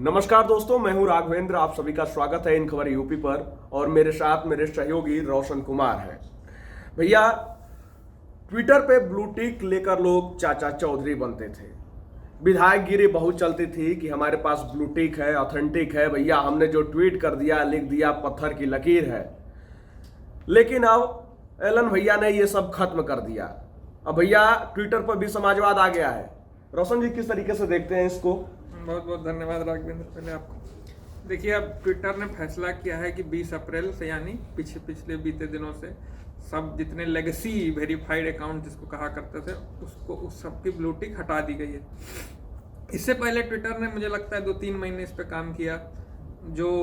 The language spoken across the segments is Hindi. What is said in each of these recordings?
नमस्कार दोस्तों, मैं हूं राघवेंद्र। आप सभी का स्वागत है इन खबर यूपी पर और मेरे साथ मेरे सहयोगी रोशन कुमार हैं। भैया, ट्विटर पे ब्लू टिक लेकर लोग चाचा चौधरी बनते थे। विधायकगिरी बहुत चलती थी कि हमारे पास ब्लू टिक है, ऑथेंटिक है। भैया, हमने जो ट्वीट कर दिया, लिख दिया, पत्थर की लकीर है। लेकिन अब एलन भैया ने ये सब खत्म कर दिया। अब भैया ट्विटर पर भी समाजवाद आ गया है। रोशन जी, किस तरीके से देखते हैं इसको? बहुत बहुत धन्यवाद राघवेंद्र। पहले आपको देखिए, अब ट्विटर ने फैसला किया है कि 20 अप्रैल से, यानी पिछले बीते दिनों से सब जितने लेगेसी वेरीफाइड अकाउंट जिसको कहा करते थे, उसको उस सब की ब्लू टिक हटा दी गई है। इससे पहले ट्विटर ने, मुझे लगता है 2-3 महीने इस पर काम किया। जो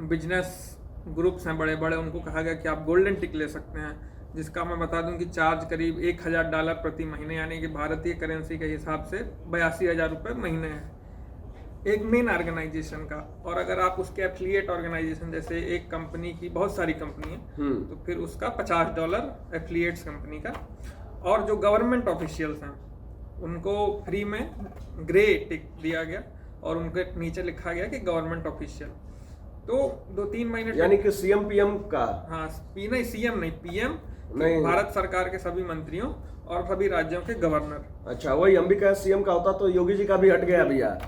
बिजनेस ग्रुप्स हैं बड़े बड़े, उनको कहा गया कि आप गोल्डन टिक ले सकते हैं, जिसका मैं बता दूं कि चार्ज करीब $1000 प्रति महीने, यानी कि भारतीय करेंसी के हिसाब से 82,000 रुपये महीने है एक मेन ऑर्गेनाइजेशन का। और अगर आप उसके एफिलिएट ऑर्गेनाइजेशन, जैसे एक कंपनी की बहुत सारी कंपनी है, तो फिर उसका $50 एफिलिएट्स कंपनी का। और जो गवर्नमेंट ऑफिशियल्स हैं उनको फ्री में ग्रे टिक दिया गया और उनके नीचे लिखा गया कि गवर्नमेंट ऑफिशियल। तो 2-3 महीने, यानी कि सीएम पीएम का? हाँ, नहीं, सीएम नहीं, पीएम नहीं, भारत सरकार के सभी मंत्रियों और सभी राज्यों के गवर्नर। अच्छा, वही हम भी कहे सीएम का होता तो योगी जी का भी हट गया भैया।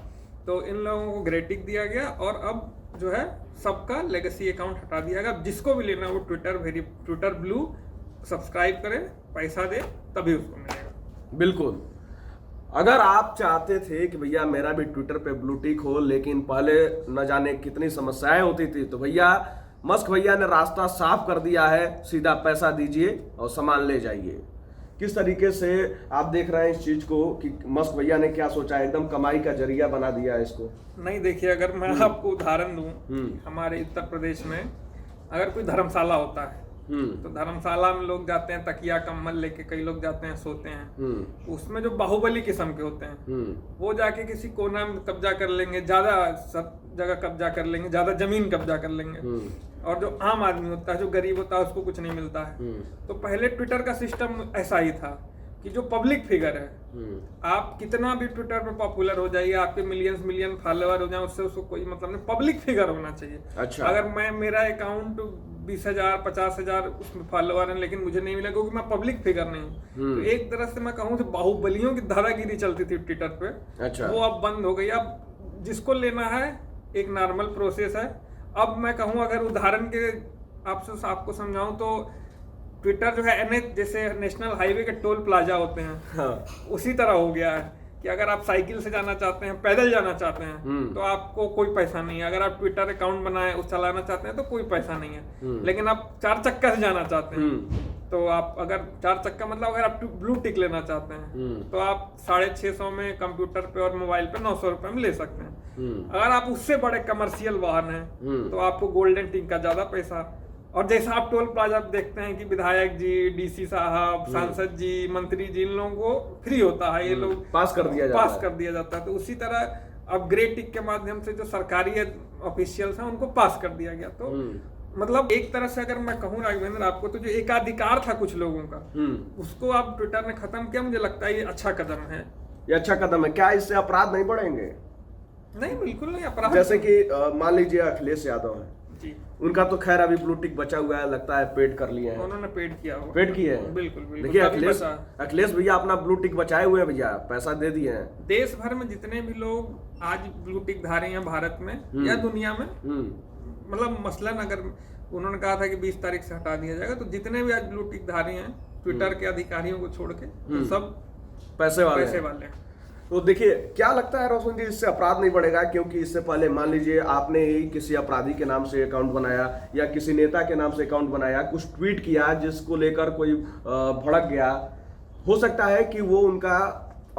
तो इन लोगों को ग्रे टिक दिया गया और अब जो है सबका लेगेसी अकाउंट हटा दिया गया। जिसको भी लेना, वो ट्विटर ब्लू सब्सक्राइब करे, पैसा दे, तभी उसको मिलेगा। बिल्कुल। अगर आप चाहते थे कि भैया मेरा भी ट्विटर पे ब्लू टिक हो, लेकिन पहले न जाने कितनी समस्याएं होती थी, तो भैया मस्क भैया ने रास्ता साफ कर दिया है। सीधा पैसा दीजिए और सामान ले जाइए। किस तरीके से आप देख रहे हैं इस चीज को कि मस्क भैया ने क्या सोचा है? एकदम कमाई का जरिया बना दिया है इसको। नहीं, देखिए, अगर मैं आपको उदाहरण दूं, हमारे उत्तर प्रदेश में अगर कोई धर्मशाला होता है, तो धर्मशाला में लोग जाते हैं तकिया कंबल लेके, कई लोग जाते हैं सोते हैं। उसमें जो बाहुबली किस्म के होते हैं, वो जाके किसी कोना में कब्जा कर लेंगे, ज्यादा जगह कब्जा कर लेंगे, ज्यादा जमीन कब्जा कर लेंगे। और जो आम आदमी होता है, जो गरीब होता है, उसको कुछ नहीं मिलता है। तो पहले ट्विटर का सिस्टम ऐसा ही था कि जो पब्लिक फिगर है, आप कितना भी ट्विटर पे पॉपुलर हो जाइए, आपके मिलियन फॉलोअर हो जाए, उससे उसको कोई मतलब नहीं, पब्लिक फिगर होना चाहिए। अच्छा। अगर मेरा अकाउंट 20,000 50,000 उसमें फॉलोअर हैं, लेकिन मुझे नहीं मिला क्योंकि मैं पब्लिक फिगर नहीं हूँ, तो एक तरह से मैं कहूँ तो बाहुबलियों की दादागिरी चलती थी ट्विटर पे। अच्छा। वो अब बंद हो गई। अब जिसको लेना है, एक नॉर्मल प्रोसेस है। अब मैं कहूँ, अगर उदाहरण के आपको समझाऊं, तो ट्विटर जो है NH, जैसे नेशनल हाईवे के टोल प्लाजा होते हैं, हाँ, उसी तरह हो गया है कि अगर आप साइकिल से जाना चाहते हैं, पैदल जाना चाहते हैं, तो आपको कोई पैसा नहीं है। अगर आप ट्विटर अकाउंट बनाए, उस चलाना चाहते हैं, तो कोई पैसा नहीं है। लेकिन आप 4 चक्का से जाना चाहते हैं, तो आप अगर 4 चक्का मतलब अगर आप ब्लू टिक लेना चाहते हैं, तो आप 650 में कंप्यूटर पे और मोबाइल पे 900 रुपए में ले सकते हैं। अगर आप उससे बड़े कमर्शियल वाहन हैं, तो आपको गोल्डन टिक का ज्यादा पैसा। और जैसा आप टोल प्लाजा देखते हैं कि विधायक जी, डीसी साहब, सांसद जी, मंत्री जी, इन लोगों को फ्री होता है, ये लोग पास कर दिया जाता है। तो उसी तरह अब ग्रे टिक के माध्यम से जो सरकारी ऑफिशियल्स हैं, उनको पास कर दिया गया। तो मतलब एक तरह से अगर मैं कहूँ राघवेंद्र आपको, तो जो एकाधिकार था कुछ लोगों का, उसको अब ट्विटर ने खत्म किया। मुझे लगता है ये अच्छा कदम है। ये अच्छा कदम है। क्या इससे अपराध नहीं बढ़ेंगे? नहीं, बिल्कुल नहीं अपराध। जैसे कि मान लीजिए अखिलेश यादव है जी, उनका तो खैर अभी ब्लू टिक बचा हुआ है, लगता है पेड कर लिए हैं। उन्होंने पेड किया है। बिल्कुल। देखिए अखिलेश भैया अपना ब्लू टिक बचाए हुए हैं भैया, पैसा दे दिए हैं। देश भर में जितने भी लोग आज ब्लू टिक धारी हैं, भारत में या दुनिया में, मतलब मसलन अगर उन्होंने कहा था कि 20 तारीख से हटा दिया जाएगा, तो जितने भी आज ब्लू टिक धारी हैं, ट्विटर के अधिकारियों को छोड़ के, तो सब पैसे वाले हैं। तो देखिए, क्या लगता है रोशन जी, इससे अपराध नहीं बढ़ेगा? क्योंकि इससे पहले मान लीजिए आपने ही किसी अपराधी के नाम से अकाउंट बनाया या किसी नेता के नाम से अकाउंट बनाया, कुछ ट्वीट किया जिसको लेकर कोई भड़क गया, हो सकता है कि वो उनका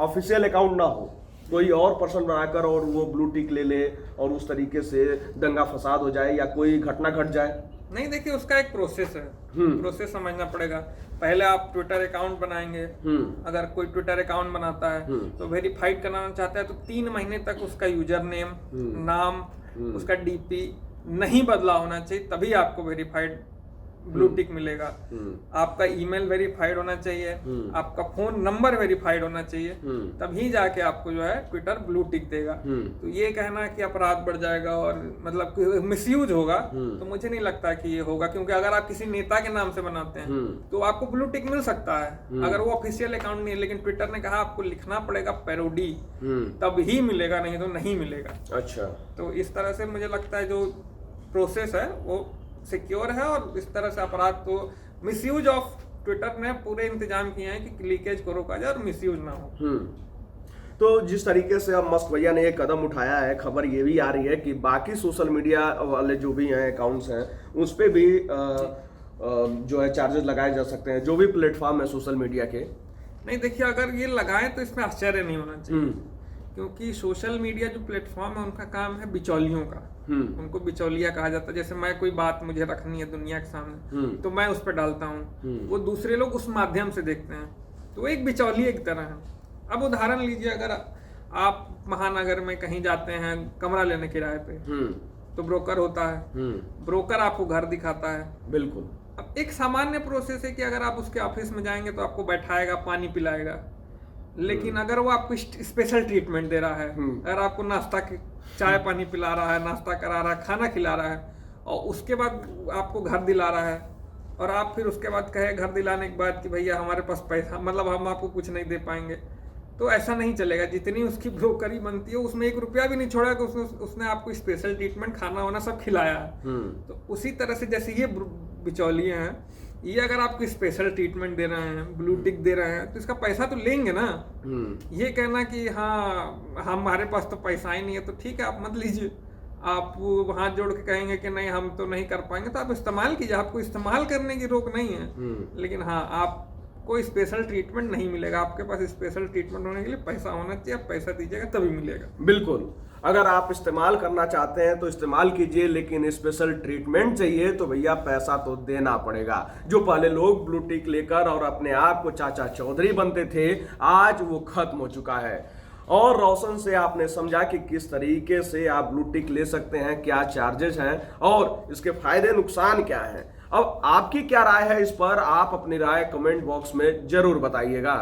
ऑफिशियल अकाउंट ना हो, कोई और पर्सन बनाकर और वो ब्लू टिक ले ले और उस तरीके से दंगा फसाद हो जाए या कोई घटना घट जाए। नहीं, देखिए, उसका एक प्रोसेस है, प्रोसेस समझना पड़ेगा। पहले आप ट्विटर अकाउंट बनाएंगे। अगर कोई ट्विटर अकाउंट बनाता है तो वेरीफाइड कराना चाहता है, तो 3 महीने तक उसका यूजर नेम, नाम, उसका DP नहीं बदला होना चाहिए, तभी आपको वेरीफाइड ब्लू टिक मिलेगा। आपका ईमेल वेरीफाइड होना चाहिए, आपका फोन नंबर वेरीफाइड होना चाहिए, तभी जाके आपको जो है ट्विटर ब्लू टिक देगा। तो ये कहना कि अपराध बढ़ जाएगा और मतलब मिसयूज होगा, तो मुझे नहीं लगता कि ये होगा, क्योंकि अगर आप किसी नेता के नाम से बनाते हैं तो आपको ब्लू टिक मिल सकता है अगर वो ऑफिशियल अकाउंट नहीं है, लेकिन ट्विटर ने कहा आपको लिखना पड़ेगा पैरोडी, तब ही मिलेगा, नहीं तो नहीं मिलेगा। अच्छा, तो इस तरह से मुझे लगता है जो प्रोसेस है वो सिक्योर है, और इस तरह से अपराध तो मिसयूज ऑफ ट्विटर ने पूरे इंतजाम किए हैं कि लीकेज को रोका जाए और मिसयूज ना हो। तो जिस तरीके से अब मस्त भैया ने एक कदम उठाया है, खबर ये भी आ रही है कि बाकी सोशल मीडिया वाले जो भी हैं अकाउंट्स हैं उस पे भी जो है चार्जेस लगाए जा सकते हैं, जो भी प्लेटफॉर्म है सोशल मीडिया के। नहीं देखिए, अगर ये लगाए तो इसमें आश्चर्य नहीं होना चाहिए, क्योंकि सोशल मीडिया जो प्लेटफॉर्म है उनका काम है बिचौलियों का, उनको बिचौलिया कहा जाता है। जैसे मैं कोई बात मुझे रखनी है दुनिया के सामने तो मैं उस पर डालता हूँ, वो दूसरे लोग उस माध्यम से देखते हैं, तो एक बिचौलिए की तरह है। अब उदाहरण लीजिए, अगर आप महानगर में कहीं जाते हैं कमरा लेने किराए पे, तो ब्रोकर होता है, ब्रोकर आपको घर दिखाता है। बिल्कुल। अब एक सामान्य प्रोसेस है कि अगर आप उसके ऑफिस में जाएंगे तो आपको बैठाएगा, पानी पिलाएगा, लेकिन अगर वो आपको स्पेशल ट्रीटमेंट दे रहा है, अगर आपको नाश्ता चाय पानी पिला रहा है, नाश्ता करा रहा है, खाना खिला रहा है, और उसके बाद आपको घर दिला रहा है, और आप फिर उसके बाद कहे घर दिलाने के बाद कि भैया हमारे पास पैसा, मतलब हम आपको कुछ नहीं दे पाएंगे, तो ऐसा नहीं चलेगा। जितनी उसकी ब्रोकरी बनती है उसमें 1 रुपया भी नहीं छोड़ा कि उसने आपको स्पेशल ट्रीटमेंट, खाना वाना सब खिलाया है। तो उसी तरह से जैसे ये बिचौलिए हैं, ये अगर आपको स्पेशल ट्रीटमेंट दे रहे हैं, ब्लू टिक दे रहे हैं, तो इसका पैसा तो लेंगे ना। ये कहना कि हाँ हमारे पास तो पैसा ही नहीं है, तो ठीक है आप मत लीजिए, आप हाथ जोड़ के कहेंगे कि नहीं हम तो नहीं कर पाएंगे, तो आप इस्तेमाल कीजिए, आपको इस्तेमाल करने की रोक नहीं है, लेकिन हाँ आप कोई स्पेशल ट्रीटमेंट नहीं मिलेगा। आपके पास स्पेशल ट्रीटमेंट होने के लिए पैसा होना चाहिए, आप पैसा दीजिएगा तभी मिलेगा। बिल्कुल, अगर आप इस्तेमाल करना चाहते हैं तो इस्तेमाल कीजिए, लेकिन स्पेशल ट्रीटमेंट चाहिए तो भैया पैसा तो देना पड़ेगा। जो पहले लोग ब्लू टिक लेकर और अपने आप को चाचा चौधरी बनते थे, आज वो खत्म हो चुका है। और रोशन से आपने समझा कि किस तरीके से आप ब्लू टिक ले सकते हैं, क्या चार्जेस हैं और इसके फायदे नुकसान क्या हैं। अब आपकी क्या राय है इस पर, आप अपनी राय कमेंट बॉक्स में जरूर बताइएगा।